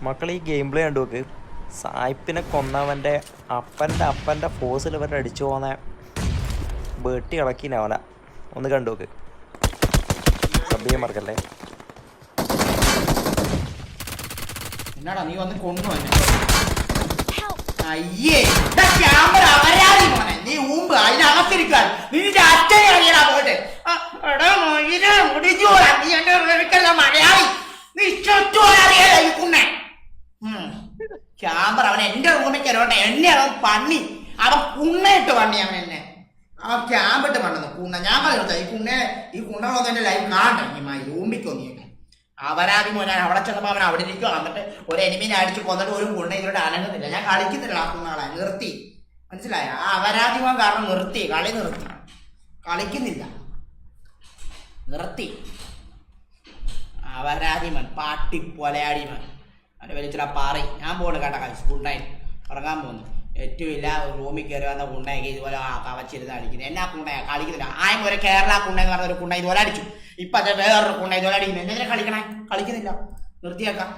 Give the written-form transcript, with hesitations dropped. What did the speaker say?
മക്കൾ ഈ game play കണ്ടു നോക്ക്. സായിപ്പിനെ കൊന്നവൻ്റെ അപ്പൻ്റെ ഫോഴ്സിൽ ഇവരുടെ അടിച്ചു പോകുന്ന വെട്ടി ഇളക്കിനവന ഒന്ന് കണ്ടു നോക്ക്. സബ് ചെയ്യാൻ മറക്കല്ലേ. എന്നാടാ നീ വന്ന് കൊന്നു അയ്യേ ക്യാമറ അവരാതി മോനെ നീ ഊമ്പ് അതിനകത്തിരിക്കാൻ നിന്റെ അച്ഛനെ അറിയടാ പോട്ടെ നീ എന്റെ മലയാളി നീ അറിയാതിരിക്കുന്നേ ക്യാമറ അവൻ എന്റെ റൂമിൽ കയറോട്ടെ എന്നെ അവൻ പണി അവൻ കുണ്ണയിട്ട് പണി അവൻ എന്നെ അവൻ ക്യാമ്പിട്ട് പണ്ടെന്ന് കുണ്ണ ഞാൻ പറഞ്ഞു ഈ കുണ്ണകളൊന്നും എന്റെ ലൈഫ് കാണണ്ടേ റൂമിക്കൊന്നും അവരാതി മോനെ അവിടെ ചെന്നപ്പോ അവൻ അവിടെ ഇരിക്കുക എന്നിട്ട് ഒരു എനിമീനെ അടിച്ച് കൊന്നിട്ട് ഒരു കുണ്ണ ഇതിലൂടെ അനങ്ങുന്നില്ല. ഞാൻ കളിക്കുന്നില്ല ആ കുണ്ണാളെ നിർത്തി മനസ്സിലായ ആ അവരാതിമാൻ കാരണം നിർത്തി കളിക്കുന്നില്ല നിർത്തി അവരാതിമൻ പാട്ടി പൊലയാടിമൻ അവൻ്റെ വലിച്ചിട പാറി ഞാൻ പോണ് കേട്ട കളിച്ച് കുണ്ണായി ഉറങ്ങാൻ പോകുന്നു ഏറ്റവും ഇല്ല റൂമിൽ കയറി വന്ന കുണ്ണയൊക്കെ ഇതുപോലെ കവച്ചിരുന്ന് അടിക്കുന്നത് എന്നാ കുണ്ണയ കളിക്കുന്നില്ല ആയും ഒരു കേരള കുണ്ണ എന്ന് പറഞ്ഞ ഒരു കുണ്ണ ഇതുപോലെ അടിച്ചു ഇപ്പൊ അത് വേറൊരു കുണ്ണ ഇതുപോലെ അടിക്കുന്നു എന്തെങ്കിലും കളിക്കണേ കളിക്കുന്നില്ല നിർത്തിയേക്കാം.